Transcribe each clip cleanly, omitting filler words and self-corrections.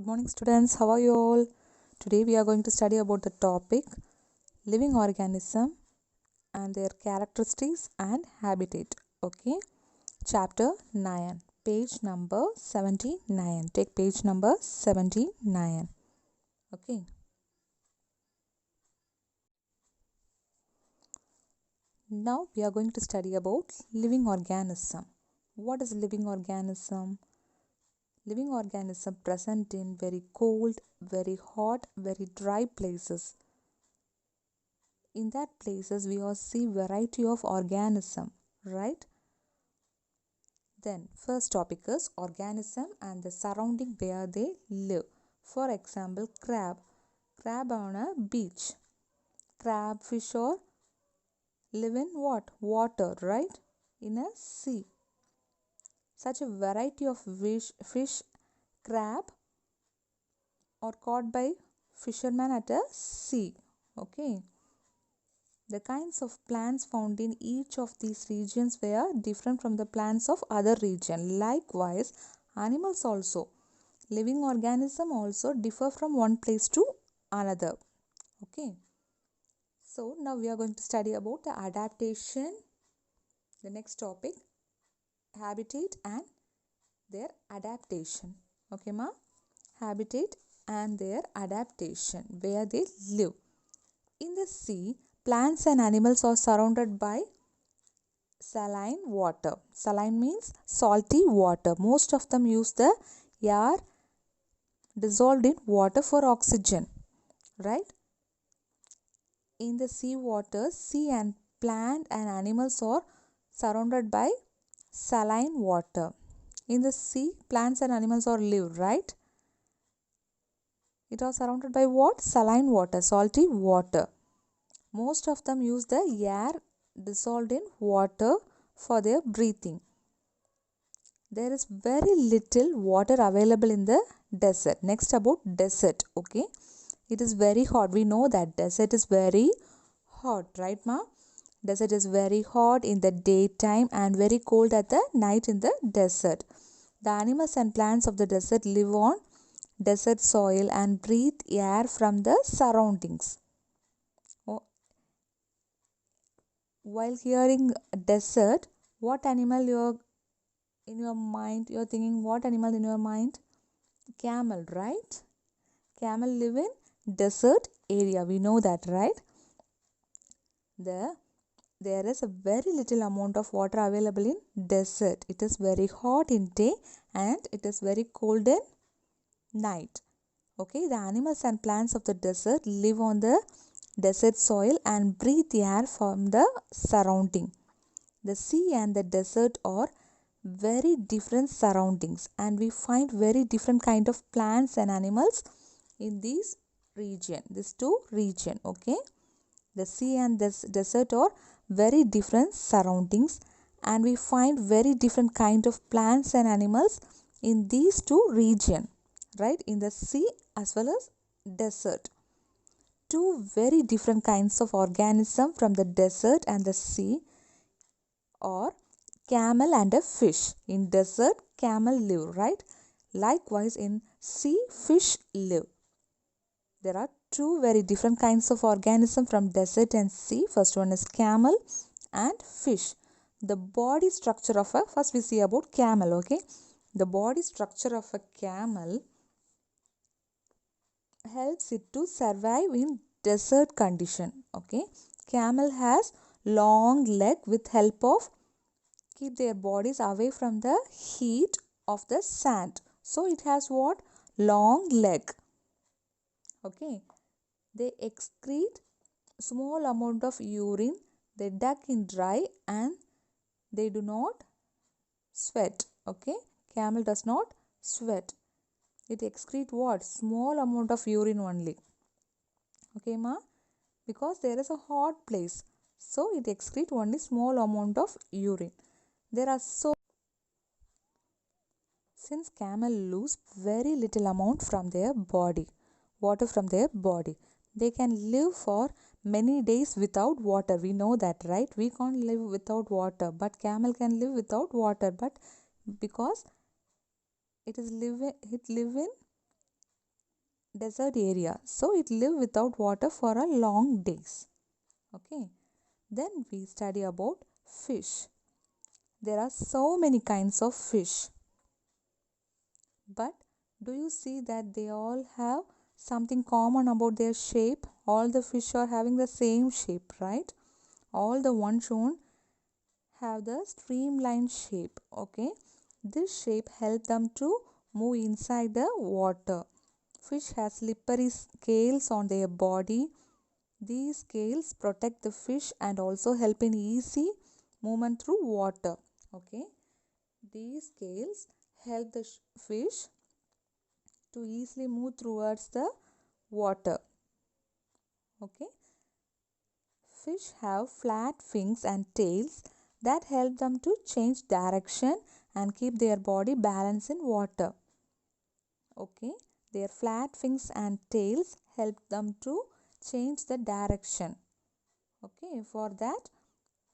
Good morning students, how are you all? Today we are going to study about the topic living organism and their characteristics and habitat. Okay, chapter 9, page number 79. Take page number 79. Okay. Now we are going to study about living organism. What is living organism? Living organism present in very cold, very hot, very dry places. In that places we all see variety of organism, right? Then first topic is organism and the surrounding where they live. For example, crab on a beach. Crab fish or live in what? Water, right? In a sea. Such a variety of fish, crab are caught by fishermen at a sea. Okay. The kinds of plants found in each of these regions were different from the plants of other region. Likewise, animals also, living organisms also differ from one place to another. Okay. So now we are going to study about the adaptation. The next topic, habitat and their adaptation. Okay, ma? Habitat and their adaptation, where they live. In the sea, plants and animals are surrounded by saline water. Saline means salty water. Most of them use the air dissolved in water for oxygen, right? In the sea water, sea and plant and animals are surrounded by saline water. In the sea, plants and animals are live, right? It was surrounded by what? Saline water, salty water. Most of them use the air dissolved in water for their breathing. There is very little water available in the desert. Next about desert. Okay, it is very hot. We know that desert is very hot, right, ma? Desert is very hot in the daytime and very cold at the night in the desert. The animals and plants of the desert live on desert soil and breathe air from the surroundings. While hearing desert, what animal you're in your mind? You're thinking what animal in your mind? Camel, right? Camel live in desert area. We know that, right? There is a very little amount of water available in desert. It is very hot in day and it is very cold in night. Okay, the animals and plants of the desert live on the desert soil and breathe air from the surrounding. The sea and the desert are very different surroundings and we find very different kind of plants and animals in these two region. Okay, the sea and this desert are very different surroundings and we find very different kind of plants and animals in these two region, right? In the sea as well as desert. Two very different kinds of organism from the desert and the sea are camel and a fish. In desert, camel live, right? Likewise, in sea, fish live. There are two very different kinds of organism from desert and sea. First one is camel and fish. The body structure of a, first we see about camel, okay? The body structure of a camel helps it to survive in desert condition, okay? Camel has long leg with help of keep their bodies away from the heat of the sand. So it has what? Long leg. Okay. They excrete small amount of urine. They duck in dry and they do not sweat. Okay. Camel does not sweat. It excrete what? Small amount of urine only. Okay, ma? Because there is a hot place. So it excrete only small amount of urine. There are since camel lose very little amount from their body, water from their body, they can live for many days without water. We know that, right? We can't live without water, but camel can live without water. But because it live in desert area, so it live without water for a long days. Okay, then we study about fish. There are so many kinds of fish, but do you see that they all have something common about their shape? All the fish are having the same shape, right? All the ones shown have the streamlined shape. Okay, this shape help them to move inside the water. Fish has slippery scales on their body. These scales protect the fish and also help in easy movement through water. Okay, these scales help the fish to easily move towards the water. Okay, fish have flat fins and tails that help them to change direction and keep their body balanced in water. Okay, their flat fins and tails help them to change the direction. Okay, for that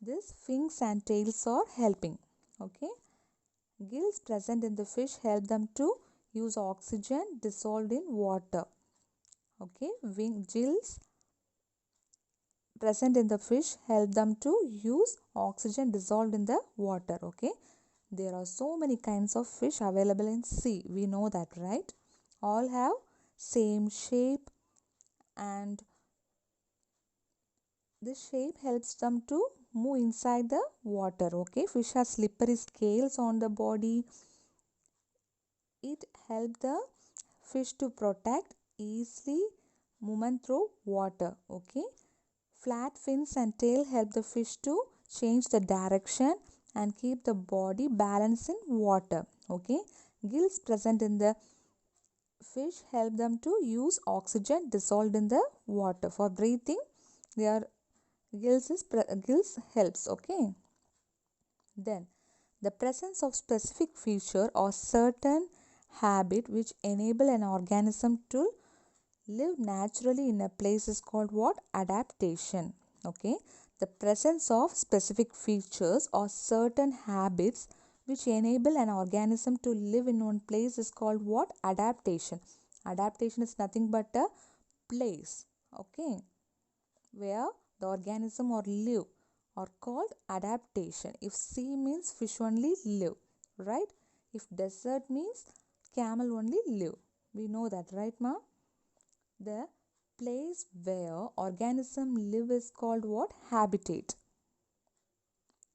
this fins and tails are helping. Okay, gills present in the fish help them to use oxygen dissolved in water. Okay, gills present in the fish help them to use oxygen dissolved in the water. Okay, there are so many kinds of fish available in sea, we know that, right? All have same shape, and this shape helps them to move inside the water. Okay, fish has slippery scales on the body. It helps the fish to protect easily movement through water. Okay, flat fins and tail help the fish to change the direction and keep the body balanced in water. Okay, gills present in the fish help them to use oxygen dissolved in the water for breathing. Their gills helps. Okay, then the presence of specific feature or certain habit which enable an organism to live naturally in a place is called what? Adaptation. Okay, the presence of specific features or certain habits which enable an organism to live in one place is called what? Adaptation. Adaptation is nothing but a place, okay, where the organism or live are called adaptation. If sea means fish only live, right? If desert means camel only live. We know that, right, ma? The place where organism live is called what? Habitat.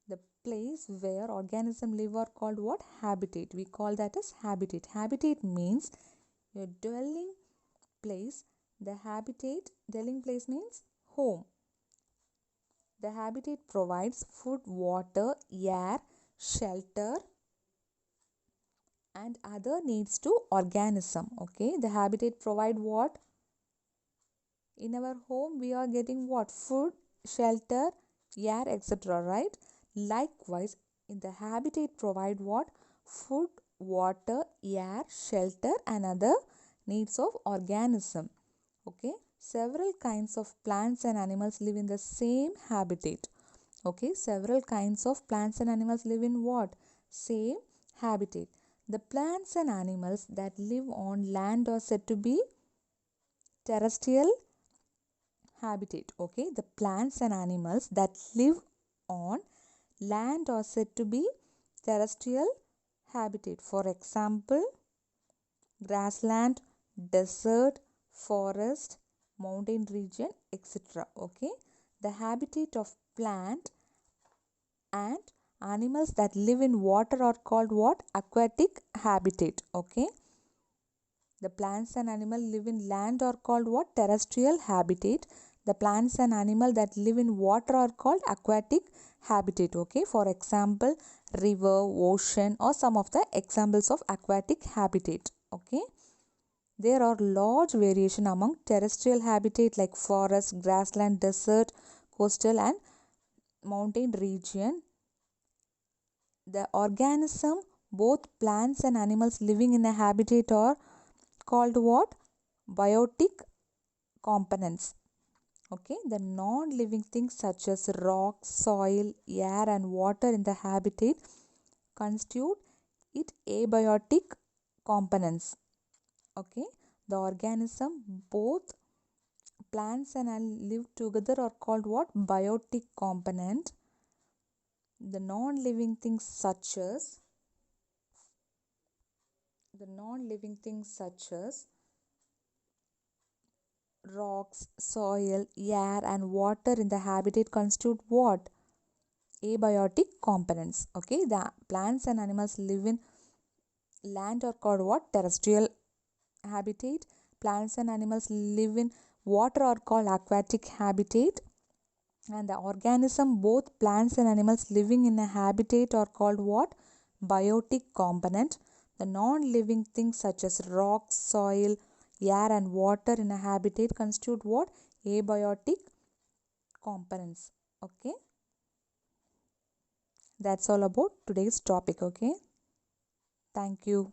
The place where organism live are called what? Habitat. We call that as habitat. Habitat means your dwelling place. The habitat, dwelling place means home. The habitat provides food, water, air, shelter and other needs to organism. Okay, the habitat provide what? In our home we are getting what? Food, shelter, air, etc. Right? Likewise, in the habitat provide what? Food, water, air, shelter and other needs of organism. Okay, several kinds of plants and animals live in the same habitat. Okay, several kinds of plants and animals live in what? Same habitat. The plants and animals that live on land are said to be terrestrial habitat. Okay, the plants and animals that live on land are said to be terrestrial habitat. For example, grassland, desert, forest, mountain region, etc. Okay, the habitat of plant and animals that live in water are called what? Aquatic habitat. Okay, the plants and animals live in land are called what? Terrestrial habitat. The plants and animals that live in water are called aquatic habitat. Okay, for example, river, ocean or some of the examples of aquatic habitat. Okay, there are large variation among terrestrial habitat like forest, grassland, desert, coastal and mountain region. The organism, both plants and animals living in a habitat are called what? Biotic components. Okay, the non-living things such as rock, soil, air and water in the habitat constitute it abiotic components. Okay, The organism, both plants and animals live together, are called what? Biotic component. The non-living things such as rocks, soil, air and water in the habitat constitute what? Abiotic components. Okay, the plants and animals live in land are called what? Terrestrial habitat. Plants and animals live in water are called aquatic habitat. And the organism, both plants and animals living in a habitat, are called what? Biotic component. The non-living things such as rocks, soil, air and water in a habitat constitute what? Abiotic components. Okay, that's all about today's topic. Okay, thank you.